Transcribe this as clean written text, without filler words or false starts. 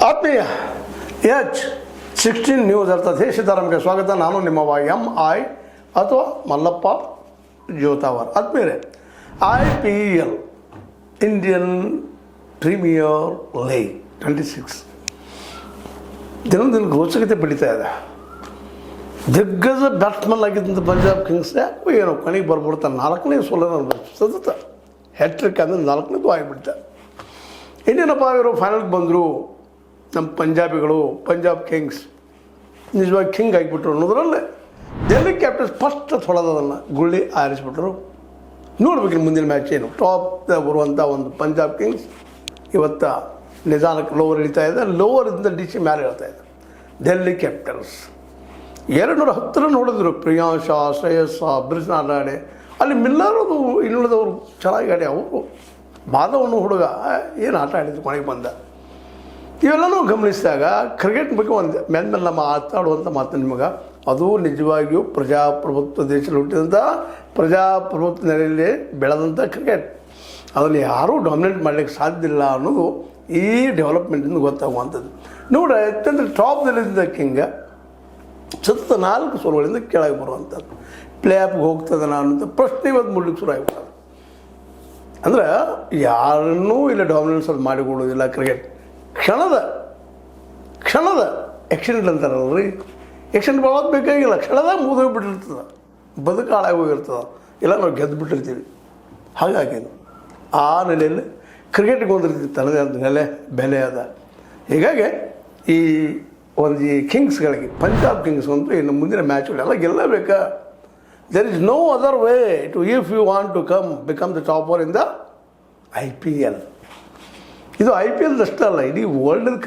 ಆತ್ಮೀಯ H16 news ಅರ್ಥಾತ್ ದೇಶಧಾರಂಗೆ ಸ್ವಾಗತ. ನಾನು ನಿಮ್ಮವ MI ಅಥವಾ ಮಲ್ಲಪ್ಪ ಜೋತಾವರ್. ಆತ್ಮೀಯರೇ, IPL ಇಂಡಿಯನ್ ಪ್ರೀಮಿಯರ್ ಲೀಗ್ 26 ದಿನದಿಂದ ರೋಚಕತೆ ಬೆಳೀತಾ ಇದೆ. ದಿಗ್ಗಜ ಬ್ಯಾಟ್ಸ್ಮನ್ ಆಗಿದ್ದಂಥ ಪಂಜಾಬ್ ಕಿಂಗ್ಸ್ ಯಾಕೋ ಏನೋ ಕೊನೆಗೆ ಬರ್ಬಿಡ್ತಾರೆ. 4ನೇ ಸೋಲನ್ನು ಸತತ ಹ್ಯಾಟ್ರಿಕ್ ಅಂದರೆ 4ನೇದು ಆಗಿಬಿಡ್ತಾರೆ. ಇನ್ನೇನಪ್ಪ ಇವರು ಫೈನಲ್ಗೆ ಬಂದರು. ನಮ್ಮ ಪಂಜಾಬಿಗಳು, ಪಂಜಾಬ್ ಕಿಂಗ್ಸ್ ನಿಜವಾಗಿ ಕಿಂಗ್ ಆಗಿಬಿಟ್ರು ಅನ್ನೋದ್ರಲ್ಲೇ ಡೆಲ್ಲಿ ಕ್ಯಾಪಿಟಲ್ಸ್ ಫಸ್ಟ್ ಹೊಡೆದದನ್ನು ಗುಳ್ಳಿ ಆರಿಸ್ಬಿಟ್ರು. ನೋಡ್ಬೇಕಿಲ್ಲ ಮುಂದಿನ ಮ್ಯಾಚ್ ಏನು. ಟಾಪ್ ಬರುವಂಥ ಒಂದು ಪಂಜಾಬ್ ಕಿಂಗ್ಸ್ ಇವತ್ತು ನಿಧಾನಕ್ಕೆ ಲೋವರ್ ಇಳಿತಾ ಇದೆ. ಲೋವರಿಂದ DC ಮೇಲೆ ಹೇಳ್ತಾ ಇದೆ. ಡೆಲ್ಲಿ ಕ್ಯಾಪಿಟಲ್ಸ್ 210 ರನ್ ಹೊಡೆದ್ರು. ಪ್ರಿಯಾಂಶ, ಶ್ರೇಯಸ್, ಬ್ರಿಜ್ನಾಡ್ ಆಡಿ ಅಲ್ಲಿ ಮಿಲ್ಲರೋದು ಇನ್ನುಳಿದವರು ಚೆನ್ನಾಗಿ ಆಡಿ. ಅವರು ಬಾದವನ್ನು ಹುಡುಗ ಏನು ಆಟ ಆಡಿದ್ರು ಕೊನೆಗೆ ಬಂದ. ಇವೆಲ್ಲನೂ ಗಮನಿಸಿದಾಗ ಕ್ರಿಕೆಟ್ ಬಗ್ಗೆ ಒಂದು ಮೇಲೆ ನಮ್ಮ ಮಾತಾಡುವಂಥ ಮಾತು ನಿಮಗೆ, ಅದು ನಿಜವಾಗಿಯೂ ಪ್ರಜಾಪ್ರಭುತ್ವ ದೇಶದಲ್ಲಿ ಹುಟ್ಟಿದಂಥ ಪ್ರಜಾಪ್ರಭುತ್ವ ನೆಲೆಯಲ್ಲಿ ಬೆಳೆದಂಥ ಕ್ರಿಕೆಟ್. ಅದನ್ನು ಯಾರೂ ಡಾಮಿನೇಟ್ ಮಾಡಲಿಕ್ಕೆ ಸಾಧ್ಯ ಇಲ್ಲ ಅನ್ನೋದು ಈ ಡೆವಲಪ್ಮೆಂಟಿಂದ ಗೊತ್ತಾಗುವಂಥದ್ದು. ನೋಡಿ, ಅತ್ಯಂತ ಟಾಪ್ನಲ್ಲಿದ್ದ ಕಿಂಗ್ ಸತತ 4 ಸೋಲುಗಳಿಂದ ಕೆಳಗೆ ಬರುವಂಥದ್ದು. ಪ್ಲೇ ಆಫ್ಗೆ ಹೋಗ್ತದೆ ಅನ್ನೋಂಥ ಪ್ರಶ್ನೆ ಇವತ್ತು ಮೂಡಲಿಕ್ಕೆ ಶುರು ಆಗಿಬಿಟ್ಟದು. ಅಂದ್ರೆ ಯಾರನ್ನೂ ಇಲ್ಲ ಡಾಮಿನೆನ್ಸಲ್ಲಿ ಮಾಡಿಕೊಳ್ಳೋದಿಲ್ಲ ಕ್ರಿಕೆಟ್. ಕ್ಷಣದ ಆ್ಯಕ್ಸಿಡೆಂಟ್ ಅಂತಾರಲ್ರಿ, ಆ್ಯಕ್ಸಿಡೆಂಟ್ ಮಾಡೋದು ಬೇಕಾಗಿಲ್ಲ, ಕ್ಷಣದಾಗ ಮುಗಿದೋಗ್ಬಿಟ್ಟಿರ್ತದೆ, ಬದುಕು ಹಾಳಾಗಿ ಹೋಗಿರ್ತದೆ, ಇಲ್ಲ ನಾವು ಗೆದ್ದು ಬಿಟ್ಟಿರ್ತೀವಿ. ಹಾಗಾಗಿ ಆ ನೆಲೆಯಲ್ಲಿ ಕ್ರಿಕೆಟ್ಗೆ ಒಂದು ರೀತಿ ತನ್ನದೇ ಆದ ನೆಲೆ ಬೆಲೆ ಅದ. ಹೀಗಾಗಿ ಈ ಒಂದು ಈ ಕಿಂಗ್ಸ್ಗಳಿಗೆ, ಪಂಜಾಬ್ ಕಿಂಗ್ಸ್ ಅಂತೂ ಇನ್ನು ಮುಂದಿನ ಮ್ಯಾಚ್ಗಳೆಲ್ಲ ಗೆಲ್ಲಬೇಕಾ. There is no other way to if you want to become the topper in the IPL. ಇದು IPL ಅಷ್ಟೇ ಅಲ್ಲ, ಇಡೀ ವರ್ಲ್ಡ್